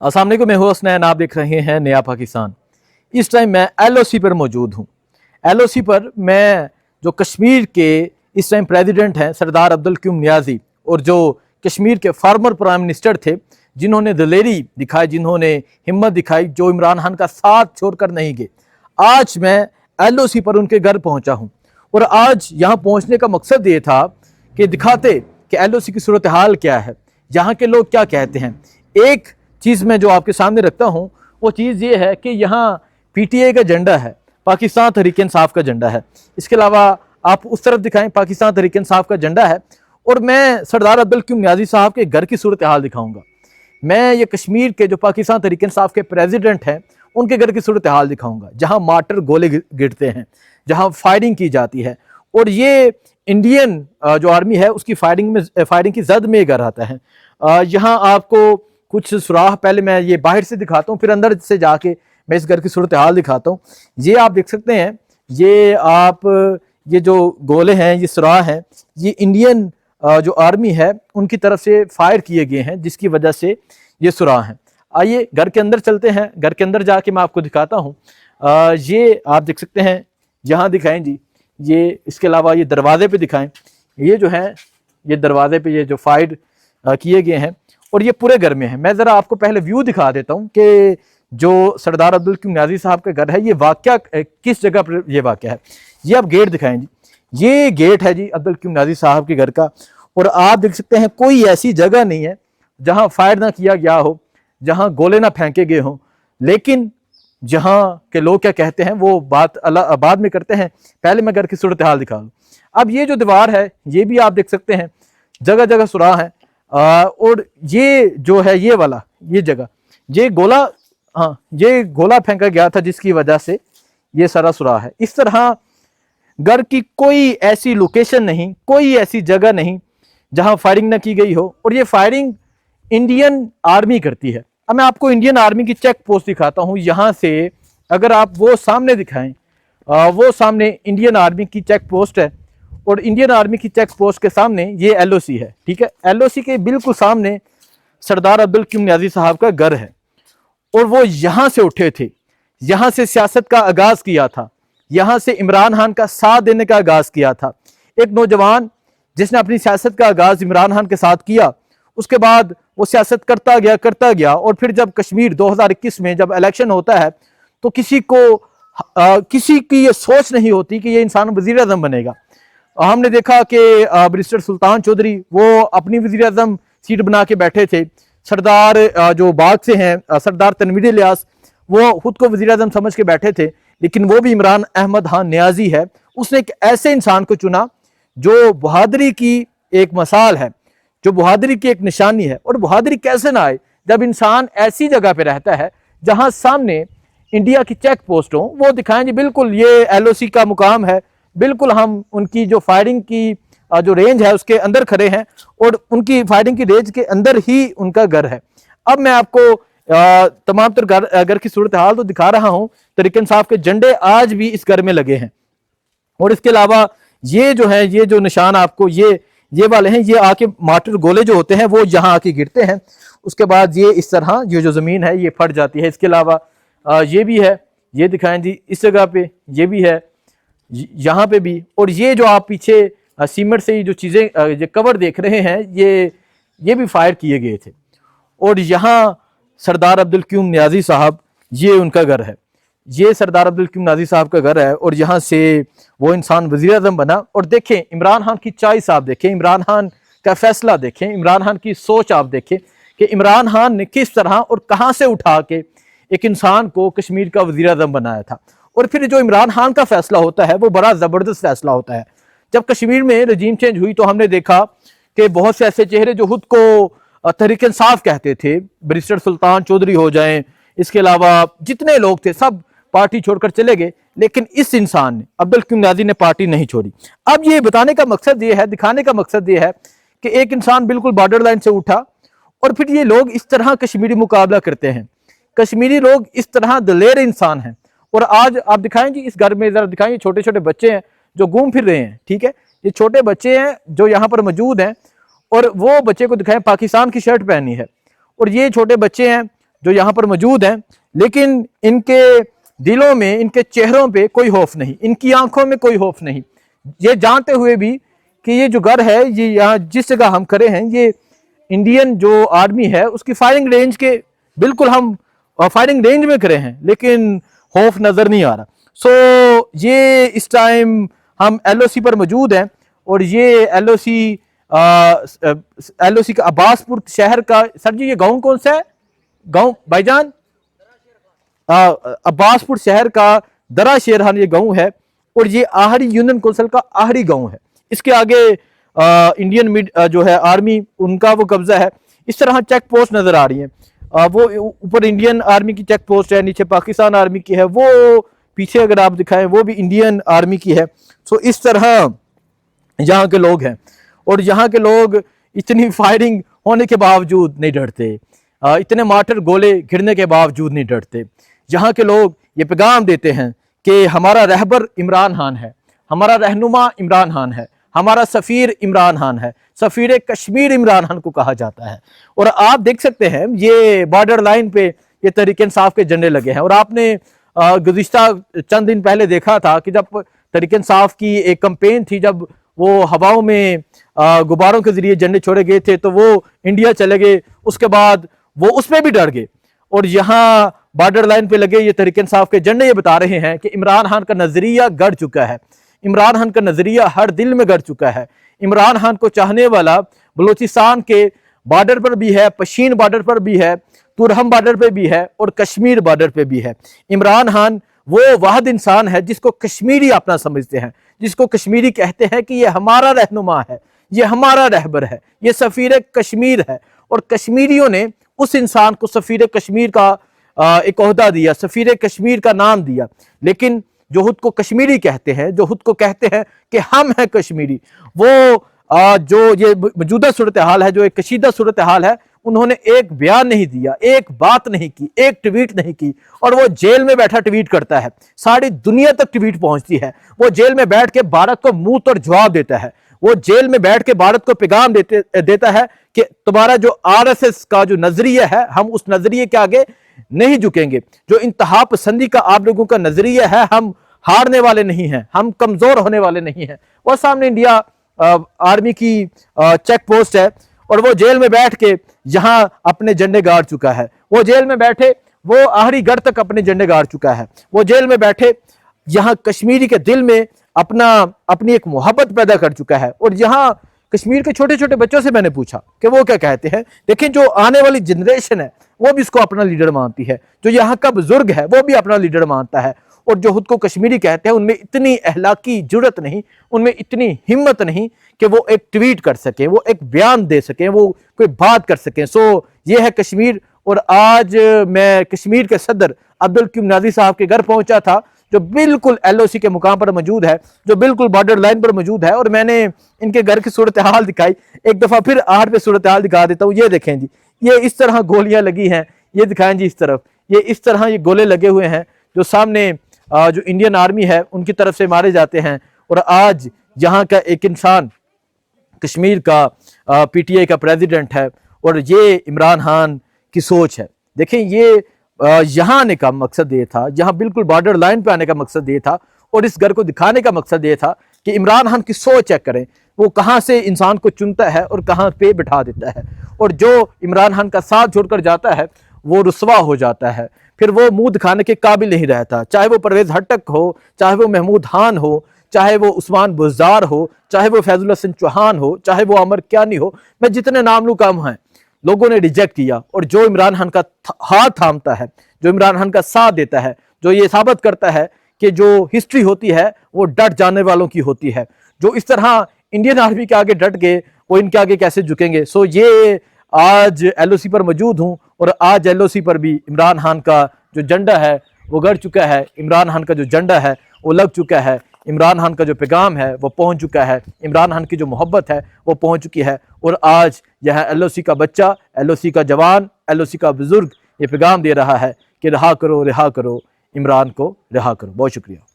अस्सलाम वालेकुम, मैं हूं हसनैन। आप देख रहे हैं नया पाकिस्तान। इस टाइम मैं LOC पर मौजूद हूं। LOC पर मैं जो कश्मीर के इस टाइम प्रेसिडेंट हैं सरदार अब्दुल क्यूम नियाज़ी, और जो कश्मीर के फार्मर प्राइम मिनिस्टर थे, जिन्होंने दिलेरी दिखाई, जिन्होंने हिम्मत दिखाई, जो इमरान खान का साथ छोड़कर नहीं गए। आज मैं LOC पर उनके घर पहुंचा हूं, और आज यहाँ पहुंचने का मकसद ये था कि दिखाते कि LOC की सूरत हाल क्या है, यहाँ के लोग क्या कहते हैं। एक चीज़ मैं जो आपके सामने रखता हूँ वो चीज़ ये है कि यहाँ PTI का झंडा है, पाकिस्तान तहरीक इंसाफ का झंडा है। इसके अलावा आप उस तरफ दिखाएं, पाकिस्तान तहरीक इंसाफ का झंडा है। और मैं सरदार अब्दुल क्यूम नियाज़ी साहब के घर की सूरत हाल दिखाऊंगा। मैं ये कश्मीर के जो पाकिस्तान तहरीक इंसाफ के प्रेसिडेंट हैं उनके घर की सूरत हाल दिखाऊंगा, जहाँ मार्टर गोले गिरते हैं, जहाँ फायरिंग की जाती है। और ये इंडियन जो आर्मी है उसकी फायरिंग की जद में घर आता है। यहाँ आपको कुछ सुराख, पहले मैं ये बाहर से दिखाता हूँ, फिर अंदर से जाके मैं इस घर की सूरत हाल दिखाता हूँ। ये आप देख सकते हैं, ये जो गोले हैं, ये सुराख हैं, ये इंडियन जो आर्मी है उनकी तरफ से फायर किए गए हैं, जिसकी वजह से ये सुराख हैं। आइए घर के अंदर चलते हैं, घर के अंदर जाके मैं आपको दिखाता हूँ। ये आप देख सकते हैं, यहाँ दिखाएं जी, ये इसके अलावा ये दरवाजे पे दिखाएं, ये जो है ये दरवाजे पे ये जो फायर किए गए हैं, और ये पूरे घर में है। मैं ज़रा आपको पहले व्यू दिखा देता हूँ कि जो सरदार अब्दुल क्यूम नियाज़ी साहब का घर है, ये वाक़या किस जगह पर ये वाक़या है। ये आप गेट दिखाएं जी, ये गेट है जी अब्दुल क्यूम नियाज़ी साहब के घर का। और आप देख सकते हैं कोई ऐसी जगह नहीं है जहाँ फायर ना किया गया हो, जहाँ गोले ना फेंके गए हों। लेकिन जहाँ के लोग क्या कहते हैं वो बात बाद में करते हैं, पहले मैं घर की सूरत हाल दिखा दूँ। अब ये जो दीवार है ये भी आप देख सकते हैं, जगह जगह सुराख है। और ये जो है ये वाला ये जगह, ये गोला फेंका गया था, जिसकी वजह से ये सारा सुराख है। इस तरह घर की कोई ऐसी लोकेशन नहीं, कोई ऐसी जगह नहीं जहां फायरिंग ना की गई हो। और ये फायरिंग इंडियन आर्मी करती है। अब मैं आपको इंडियन आर्मी की चेक पोस्ट दिखाता हूं। यहाँ से अगर आप वो सामने दिखाएं, वो सामने इंडियन आर्मी की चेक पोस्ट है, और इंडियन आर्मी की चेक पोस्ट के सामने ये LOC है, ठीक है। LOC के बिल्कुल सामने सरदार अब्दुल क्यूम नियाज़ी साहब का घर है, और वो यहाँ से उठे थे, यहाँ से सियासत का आगाज किया था, यहाँ से इमरान खान का साथ देने का आगाज किया था। एक नौजवान जिसने अपनी सियासत का आगाज इमरान खान के साथ किया, उसके बाद वो सियासत करता गया, और फिर जब कश्मीर 2021 में जब इलेक्शन होता है तो किसी की ये सोच नहीं होती कि ये इंसान वजीर आज़म बनेगा। हमने देखा कि बैरिस्टर सुल्तान चौधरी वो अपनी वज़ीर आज़म सीट बना के बैठे थे। सरदार जो बाग से हैं सरदार तनवीर इलियास, वो खुद को वज़ीर आज़म समझ के बैठे थे, लेकिन वो भी इमरान अहमद खान नियाज़ी है। उसने एक ऐसे इंसान को चुना जो बहादुरी की एक मिसाल है, जो बहादुरी की एक निशानी है। और बहादुरी कैसे ना आए जब इंसान ऐसी जगह पे रहता है जहां सामने इंडिया की चेक पोस्ट हो। वो दिखाएं जी, बिल्कुल ये LOC का मुकाम है, बिल्कुल हम उनकी जो फायरिंग की जो रेंज है उसके अंदर खड़े हैं, और उनकी फायरिंग की रेंज के अंदर ही उनका घर है। अब मैं आपको तमाम तर घर की सूरत हाल तो दिखा रहा हूँ। तहरीक इंसाफ के झंडे आज भी इस घर में लगे हैं। और इसके अलावा ये जो है, ये जो निशान आपको ये वाले हैं, ये आके मार्टर गोले जो होते हैं वो यहाँ आके गिरते हैं। उसके बाद ये इस तरह ये जो ज़मीन है ये फट जाती है। इसके अलावा ये भी है, ये दिखाएं जी, इस जगह पे ये भी है, यहाँ पे भी। और ये जो आप पीछे सीमेंट से जो चीज़ें ये कवर देख रहे हैं, ये भी फायर किए गए थे। और यहाँ सरदार अब्दुल क्यूम नियाज़ी साहब, ये उनका घर है, ये सरदार अब्दुल क्यूम नियाज़ी साहब का घर है। और यहाँ से वो इंसान वज़ीर आज़म बना। और देखें इमरान खान की चॉइस आप देखें, इमरान खान का फैसला देखें, इमरान खान की सोच आप देखें कि इमरान खान ने किस तरह और कहाँ से उठा के एक इंसान को कश्मीर का वज़ीर आज़म बनाया था। और फिर जो इमरान खान का फैसला होता है वो बड़ा ज़बरदस्त फैसला होता है। जब कश्मीर में रजीम चेंज हुई तो हमने देखा कि बहुत से ऐसे चेहरे जो खुद को तहरीक इंसाफ कहते थे, बैरिस्टर सुल्तान चौधरी हो जाएं, इसके अलावा जितने लोग थे सब पार्टी छोड़कर चले गए। लेकिन इस इंसान ने, अब्दुल क्यूम नियाज़ी ने, पार्टी नहीं छोड़ी। अब ये बताने का मकसद ये है, दिखाने का मकसद ये है कि एक इंसान बिल्कुल बॉर्डर लाइन से उठा, और फिर ये लोग इस तरह कश्मीरी मुकाबला करते हैं। कश्मीरी लोग इस तरह दलेर इंसान हैं। और आज आप दिखाएं जी, इस घर में जरा दिखाएं, छोटे छोटे बच्चे हैं जो घूम फिर रहे हैं, ठीक है, ये छोटे बच्चे हैं जो यहाँ पर मौजूद हैं। और वो बच्चे को दिखाएं, पाकिस्तान की शर्ट पहनी है, और ये छोटे बच्चे हैं जो यहाँ पर मौजूद हैं, लेकिन इनके दिलों में, इनके चेहरों पे कोई खौफ नहीं, इनकी आंखों में कोई खौफ नहीं, ये जानते हुए भी कि ये जो घर है, ये यहाँ जिस जगह हम खड़े हैं, ये इंडियन जो आर्मी है उसकी फायरिंग रेंज के बिल्कुल हम फायरिंग रेंज में खड़े हैं, लेकिन खौफ नज़र नहीं आ रहा। सो ये इस टाइम हम LOC पर मौजूद हैं और ये LOC का अब्बासपुर शहर का, सर जी ये गांव कौन सा है? गांव भाईजान अब्बासपुर शहर का दरा शेरहान ये गांव है और ये आहरी यूनियन कौंसिल का आहरी गांव है। इसके आगे इंडियन जो है आर्मी उनका वो कब्जा है। इस तरह चेक पोस्ट नजर आ रही है, वो ऊपर इंडियन आर्मी की चेक पोस्ट है, नीचे पाकिस्तान आर्मी की है, वो पीछे अगर आप दिखाएं वो भी इंडियन आर्मी की है। सो इस तरह यहाँ के लोग हैं और यहाँ के लोग इतनी फायरिंग होने के बावजूद नहीं डरते, इतने मार्टर गोले गिरने के बावजूद नहीं डरते। यहाँ के लोग ये पैगाम देते हैं कि हमारा रहबर इमरान खान है, हमारा रहनुमा इमरान खान है, हमारा सफ़ीर इमरान खान है, सफ़ीर कश्मीर इमरान खान को कहा जाता है। और आप देख सकते हैं ये बॉर्डर लाइन पे ये तहरीक इंसाफ के झंडे लगे हैं। और आपने गुज़िश्ता चंद दिन पहले देखा था कि जब तहरीक इंसाफ की एक कैंपेन थी, जब वो हवाओं में गुब्बारों के जरिए झंडे छोड़े गए थे तो वो इंडिया चले गए, उसके बाद वो उसमें भी डर गए। और यहाँ बॉर्डर लाइन पे लगे ये तहरीक इंसाफ के झंडे ये बता रहे हैं कि इमरान खान का नजरिया गड़ चुका है, इमरान खान का नजरिया हर दिल में गड़ चुका है। इमरान खान को चाहने वाला बलूचिस्तान के बॉर्डर पर भी है, पशीन बॉर्डर पर भी है, तुरहम बॉर्डर पे भी है और कश्मीर बॉर्डर पे भी है। इमरान खान वो वाहिद इंसान है जिसको कश्मीरी अपना समझते हैं, जिसको कश्मीरी कहते हैं कि ये हमारा रहनुमा है, ये हमारा रहबर है, ये सफ़ीर कश्मीर है। और कश्मीरियों ने उस इंसान को सफ़ीर कश्मीर का एक ओहदा दिया, सफ़ीर कश्मीर का नाम दिया। लेकिन जो खुद को कश्मीरी कहते हैं, जो खुद को कहते हैं कि हम हैं कश्मीरी, वो जो ये मौजूदा सूरत हाल है, जो एक कशीदा सूरत हाल है, उन्होंने एक बयान नहीं दिया, एक बात नहीं की, एक ट्वीट नहीं की। और वो जेल में बैठा ट्वीट करता है, सारी दुनिया तक ट्वीट पहुंचती है। वो जेल में बैठ के भारत को मुंह तोड़ जवाब देता है, वो जेल में बैठ के भारत को पैगाम देता है कि तुम्हारा जो RSS का जो नजरिया है, हम उस नजरिए के आगे नहीं झुकेंगे। जो इंतहा पसंदी का आप लोगों का नजरिया है, हम हारने वाले नहीं हैं, हम कमजोर होने वाले नहीं हैं। और सामने इंडिया आर्मी की चेक पोस्ट है और वो जेल में बैठ के यहाँ अपने झंडे गाड़ चुका है। वो जेल में बैठे वो आहरी गढ़ तक अपने झंडे गाड़ चुका है। वो जेल में बैठे यहाँ कश्मीरी के दिल में अपनी एक मोहब्बत पैदा कर चुका है। और यहाँ कश्मीर के छोटे छोटे बच्चों से मैंने पूछा कि वो क्या कहते हैं। देखिए, जो आने वाली जनरेशन है वो भी इसको अपना लीडर मानती है, जो यहाँ का बुजुर्ग है वो भी अपना लीडर मानता है। और जो खुद को कश्मीरी कहते हैं उनमें इतनी अहलाकी जुर्रत नहीं, उनमें इतनी हिम्मत नहीं कि वो एक ट्वीट कर सकें, वो एक बयान दे सकें, वो कोई बात कर सकें। सो ये है कश्मीर। और आज मैं कश्मीर के सदर अब्दुल क्यूम नाज़ी साहब के घर पहुंचा था, जो बिल्कुल LOC के मुकाम पर मौजूद है, जो बिल्कुल बॉर्डर लाइन पर मौजूद है। और मैंने इनके घर की सूरत हाल दिखाई, एक दफ़ा फिर आहट पे सूरत हाल दिखा देता हूँ। ये देखें जी, ये इस तरह गोलियां लगी हैं, ये दिखाएं जी इस तरफ, ये इस तरह ये गोले लगे हुए हैं जो सामने जो इंडियन आर्मी है उनकी तरफ से मारे जाते हैं। और आज यहाँ का एक इंसान कश्मीर का PTI का प्रेसिडेंट है और ये इमरान खान की सोच है। देखें, ये यहाँ आने का मकसद ये था, यहाँ बिल्कुल बॉर्डर लाइन पे आने का मकसद ये था और इस घर को दिखाने का मकसद ये था कि इमरान खान की सोच चेक करें, वो कहाँ से इंसान को चुनता है और कहाँ पे बिठा देता है। और जो इमरान खान का साथ छोड़कर जाता है वो रुसवा हो जाता है, फिर वो मुंह दिखाने के काबिल नहीं रहता। चाहे वो परवेज हटक हो, चाहे वो महमूद खान हो, चाहे वो उस्मान बुज़दार हो, चाहे वो फैजुल हसन चौहान हो, चाहे वो अमर कियानी हो, मैं जितने नाम लूँ कम हैं, लोगों ने रिजेक्ट किया। और जो इमरान खान का हाथ थामता है, जो इमरान खान का साथ देता है, जो ये साबित करता है कि जो हिस्ट्री होती है वो डट जाने वालों की होती है। जो इस तरह इंडियन आर्मी के आगे डट गए, वो इनके आगे कैसे झुकेंगे। सो ये आज LOC पर मौजूद हूँ और आज LOC पर भी इमरान खान का जो झंडा है वो गड़ चुका है, इमरान खान का जो झंडा है वो लग चुका है, इमरान खान का जो पैगाम है वो पहुंच चुका है, इमरान खान की जो मोहब्बत है वो पहुंच चुकी है। और आज यह LOC का बच्चा, LOC का जवान, LOC का बुजुर्ग ये पैगाम दे रहा है कि रिहा करो इमरान को रिहा करो। बहुत शुक्रिया।